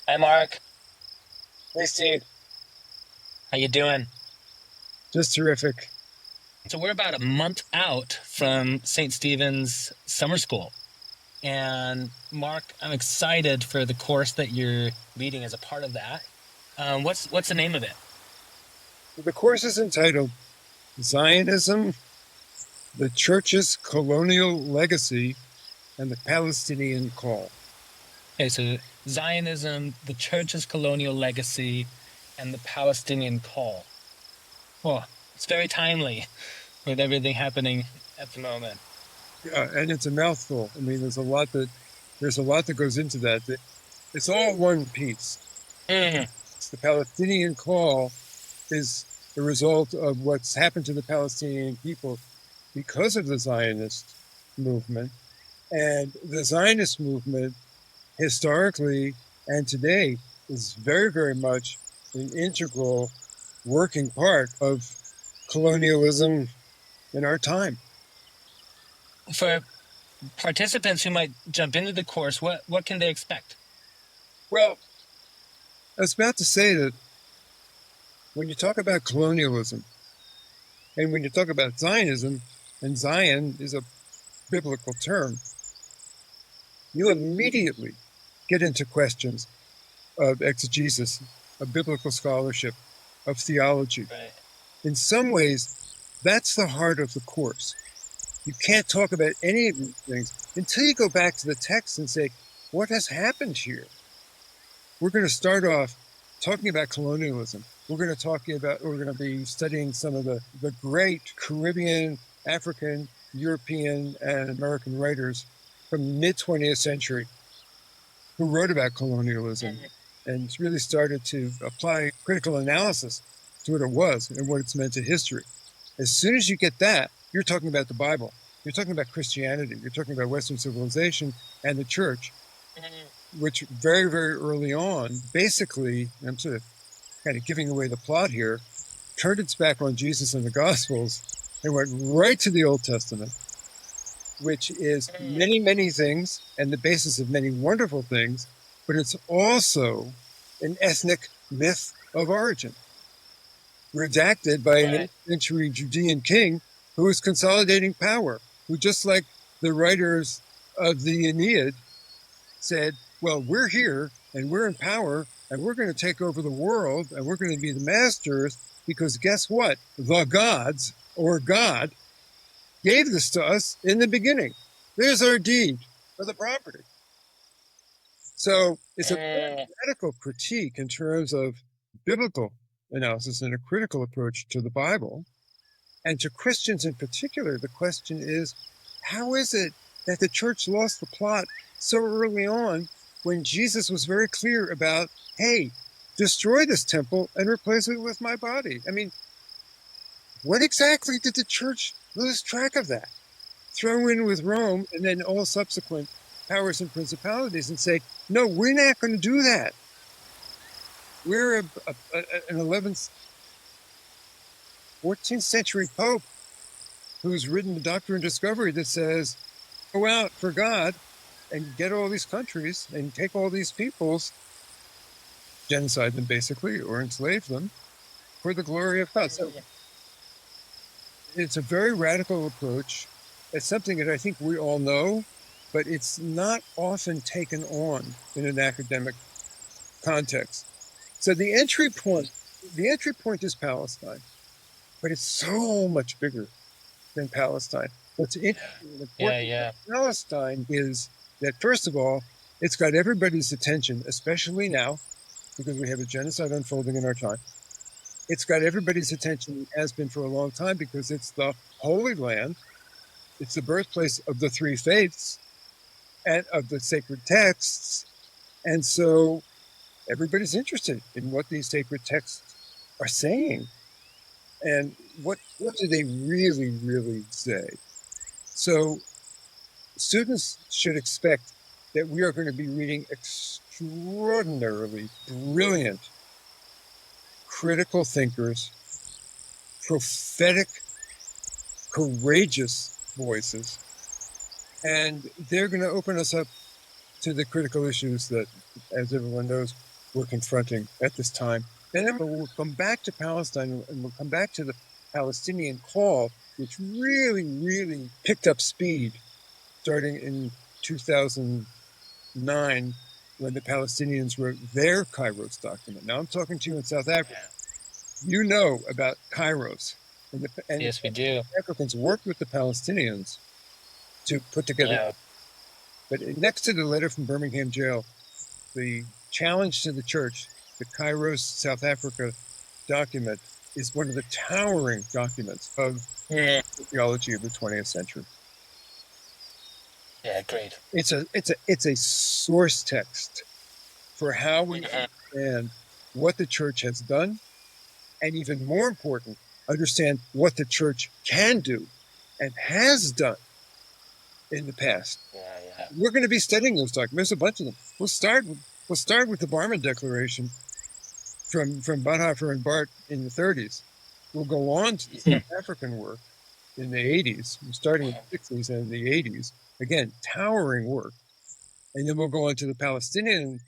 Hi, Mark. Hey, Steve. How you doing? Just terrific. So we're about a month out from St. Stephen's Summer School. And Mark, I'm excited for the course that you're leading as a part of that. What's the name of it? The course is entitled Zionism, the Church's Colonial Legacy, and the Palestinian Call. Okay, so Zionism, the Church's Colonial Legacy, and the Palestinian Call. Oh, it's very timely with everything happening at the moment. And it's a mouthful. I mean, there's a lot that goes into that. It's all one piece. Mm, The Palestinian Call is the result of what's happened to the Palestinian people because of the Zionist movement. And the Zionist movement, historically and today, is very, very much an integral working part of colonialism in our time. for participants who might jump into the course, what can they expect? Well, I was about to say that when you talk about colonialism and when you talk about Zionism, and Zion is a biblical term, you immediately get into questions of exegesis, of biblical scholarship, of theology. Right. In some ways, that's the heart of the course. You can't talk about any of these things until you go back to the text and say, what has happened here? We're going to start off talking about colonialism. We're going to be studying some of the great Caribbean, African, European, and American writers from the mid-20th century who wrote about colonialism and really started to apply critical analysis to what it was and what it's meant to history. As soon as you get that, you're talking about the Bible. You're talking about Christianity. You're talking about Western civilization and the church, which very, very early on, basically, I'm sort of kind of giving away the plot here, turned its back on Jesus and the Gospels and went right to the Old Testament, which is many, many things and the basis of many wonderful things, but it's also an ethnic myth of origin, redacted by an 8th century Judean king who was consolidating power, who, just like the writers of the Aeneid, said, well, we're here and we're in power and we're going to take over the world and we're going to be the masters because guess what? The gods, or God, gave this to us in the beginning. There's our deed for the property. So it's a very radical critique in terms of biblical analysis and a critical approach to the Bible. And to Christians in particular, the question is, how is it that the church lost the plot so early on when Jesus was very clear about, hey, destroy this temple and replace it with my body? I mean, what exactly did the church lose track of that? Throw in with Rome and then all subsequent powers and principalities and say, no, we're not going to do that. We're an 11th, 14th century Pope who's written the Doctrine and Discovery that says, go out for God and get all these countries and take all these peoples, genocide them basically, or enslave them for the glory of God. So it's a very radical approach. It's something that I think we all know, but it's not often taken on in an academic context. So the entry point is Palestine, but it's so much bigger than Palestine. What's interesting and important about Palestine is that, first of all, it's got everybody's attention, especially now, because we have a genocide unfolding in our time. It's got everybody's attention, it has been for a long time, because it's the Holy Land. It's the birthplace of the three faiths and of the sacred texts. And so everybody's interested in what these sacred texts are saying and what do they really, really say. So students should expect that we are going to be reading extraordinarily brilliant, critical thinkers, prophetic, courageous voices, and they're going to open us up to the critical issues that, as everyone knows, we're confronting at this time. And then we'll come back to Palestine, and we'll come back to the Palestinian Call, which really, really picked up speed starting in 2009 when the Palestinians wrote their Kairos document. Now I'm talking to you in South Africa. Yeah. You know about Kairos. And Yes, we do. Africans worked with the Palestinians to put together. Yeah. But next to the letter from Birmingham jail, the challenge to the church, the Kairos South Africa document, is one of the towering documents of Yeah. the theology of the 20th century. Yeah, great. It's a source text for how we understand what the church has done, and even more important, understand what the church can do and has done in the past. Yeah, yeah. We're going to be studying those documents. There's a bunch of them. We'll start with the Barmen Declaration from Bonhoeffer and Barth in the 30s. We'll go on to the South African work in the 80s, starting in the 60s and the 80s. Again, towering work. And then we'll go on to the Palestinian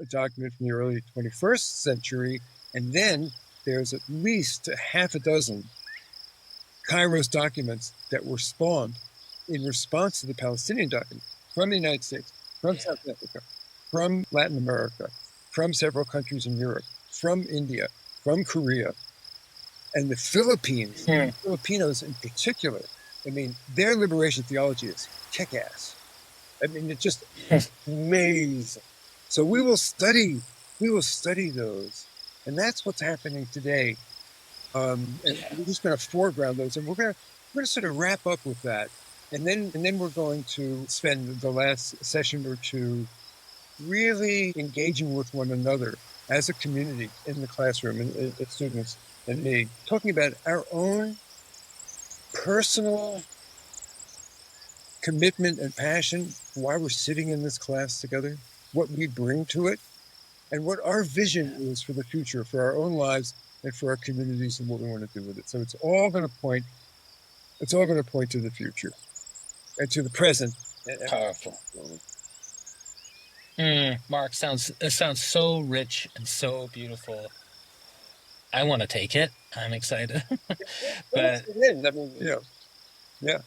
document from the early 21st century. And then there's at least a half a dozen Kairos documents that were spawned in response to the Palestinian document from the United States, from South Africa, from Latin America, from several countries in Europe, from India, from Korea, and the Philippines, Filipinos in particular. I mean, their liberation theology is kick-ass. I mean, it's just amazing. So we will study those, and that's what's happening today. And we're just going to foreground those, and we're going to sort of wrap up with that, and then we're going to spend the last session or two really engaging with one another as a community in the classroom, and students and me, talking about our own personal commitment and passion, why we're sitting in this class together, what we bring to it, and what our vision is for the future, for our own lives and for our communities, and what we want to do with it. So it's all going to point to the future and to the present. Powerful. Mark, it sounds so rich and so beautiful. I want to take it. I'm excited. But I mean, yeah. yeah.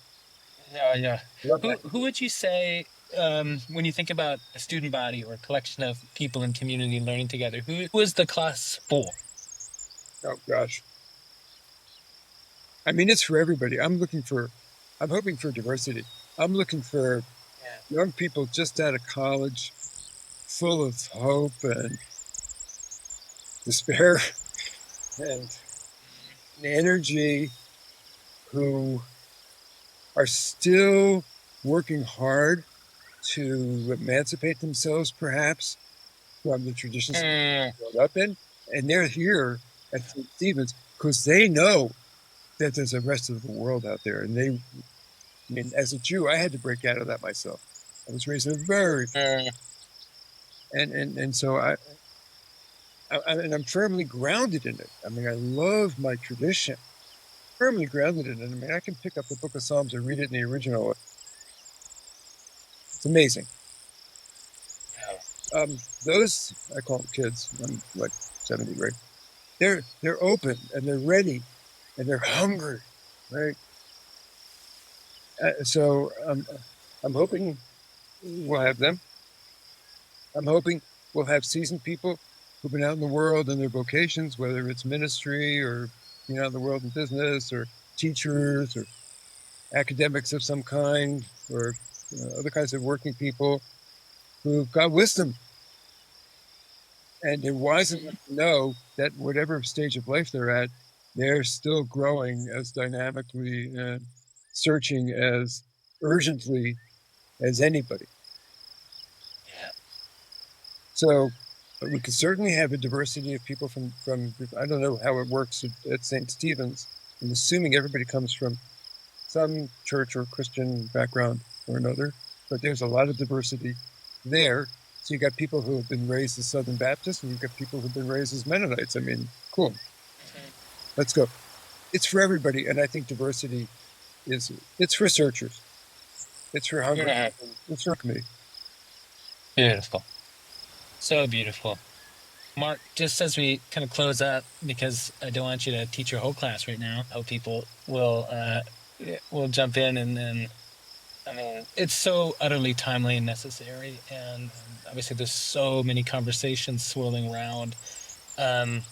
Who would you say, when you think about a student body or a collection of people in community learning together, who is the class for? Oh gosh. I mean, it's for everybody. I'm hoping for diversity. I'm looking for young people just out of college, full of hope and despair and energy, who are still working hard to emancipate themselves, perhaps, from the traditions they're brought up in. And they're here at St. Stephen's because they know that there's a rest of the world out there. And I mean, as a Jew, I had to break out of that myself. I was raised in a very, and so I'm firmly grounded in it. I mean, I love my tradition, firmly grounded in it. I mean, I can pick up the Book of Psalms and read it in the original. It's amazing. Those, I call them kids. I'm like 70, right? They're open and they're ready and they're hungry, right? So I'm hoping we'll have them. I'm hoping we'll have seasoned people who've been out in the world in their vocations, whether it's ministry or out in the world in business, or teachers or academics of some kind, or other kinds of working people who've got wisdom and they're wise enough to know that whatever stage of life they're at, they're still growing as dynamically and searching as urgently as anybody. Yeah. So we could certainly have a diversity of people from I don't know how it works at St. Stephen's. I'm assuming everybody comes from some church or Christian background or another, but there's a lot of diversity there. So you got people who have been raised as Southern Baptists, and you've got people who've been raised as Mennonites. I mean, cool. Let's go. It's for everybody, and I think diversity it's for searchers. It's for hungry. It's for me. Beautiful. So beautiful. Mark, just as we kind of close up, because I don't want you to teach your whole class right now, I hope people will jump in, and then I mean, it's so utterly timely and necessary, and obviously there's so many conversations swirling around. Um,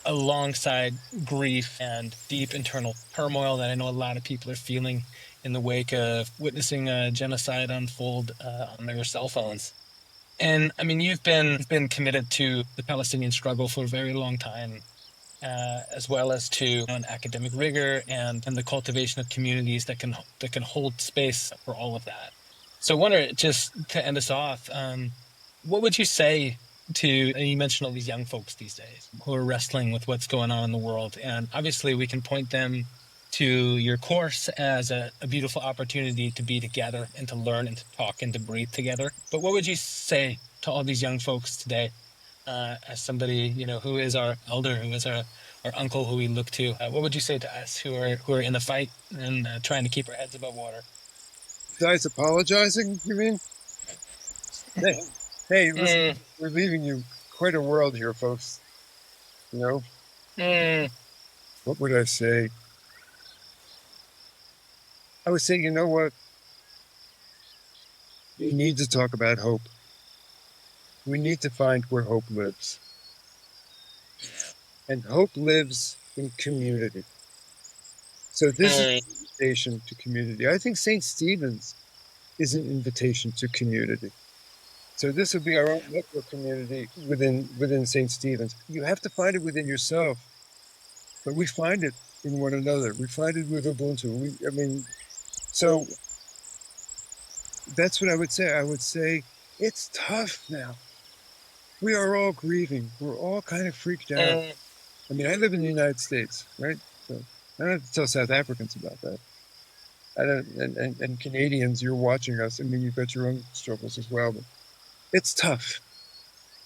Alongside grief and deep internal turmoil that I know a lot of people are feeling in the wake of witnessing a genocide unfold on their cell phones. And I mean, you've been committed to the Palestinian struggle for a very long time, as well as to an academic rigor and the cultivation of communities that can hold space for all of that. So, I wonder, just to end us off, what would you say to, you mentioned all these young folks these days who are wrestling with what's going on in the world, and obviously we can point them to your course as a beautiful opportunity to be together and to learn and to talk and to breathe together. But what would you say to all these young folks today, as somebody who is our elder, who is our uncle, who we look to? What would you say to us who are in the fight and trying to keep our heads above water? Besides apologizing, you mean? Hey, hey, listen, Mm, we're leaving you quite a world here, folks. You know, mm, what would I say? I would say, you know what? We need to talk about hope. We need to find where hope lives. And hope lives in community. So this is mm, an invitation to community. I think St. Stephen's is an invitation to community. So this will be our own network community within St. Stephen's. You have to find it within yourself, but we find it in one another. We find it with Ubuntu. So that's what I would say. I would say it's tough now. We are all grieving. We're all kind of freaked out. mm. I mean, I live in the United States, right? So I don't have to tell South Africans about that. I don't, and Canadians, you're watching us. I mean, you've got your own struggles as well, but it's tough.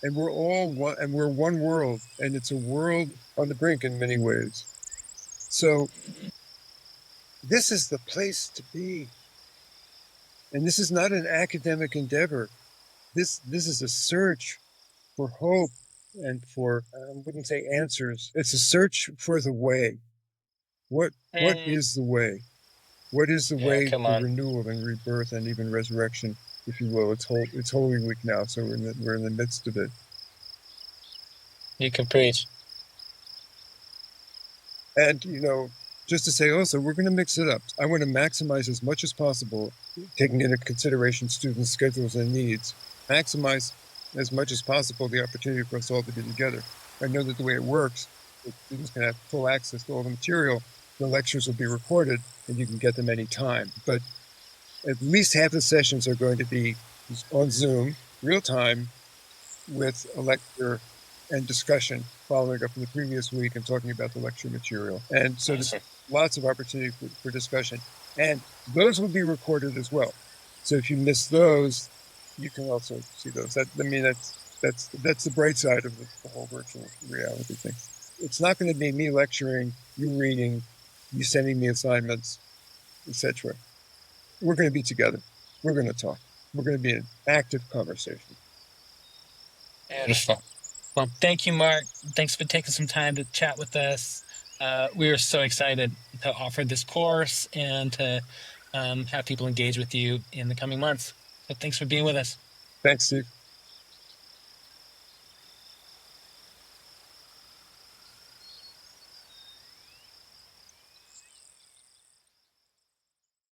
And we're all one, and we're one world, and it's a world on the brink in many ways. So this is the place to be. And this is not an academic endeavor. This is a search for hope and for, I wouldn't say answers. It's a search for the way. What Mm. is the way? What is the Yeah, way come for on. renewal and rebirth and even resurrection, if you will? It's Holy Week now, so we're in the midst of it. You can preach. And just to say also, we're going to mix it up. I want to maximize as much as possible, taking into consideration students' schedules and needs, maximize as much as possible the opportunity for us all to be together. I know that the way it works, the students can have full access to all the material. The lectures will be recorded, and you can get them anytime. But at least half the sessions are going to be on Zoom, real time, with a lecture and discussion following up from the previous week and talking about the lecture material. And so there's Awesome. lots of opportunity for discussion. And those will be recorded as well. So if you miss those, you can also see those. That's the bright side of the whole virtual reality thing. It's not going to be me lecturing, you reading, you sending me assignments, etc. We're going to be together. We're going to talk. We're going to be in active conversation. Beautiful. Well, thank you, Mark. Thanks for taking some time to chat with us. We are so excited to offer this course and to have people engage with you in the coming months. So thanks for being with us. Thanks, Steve.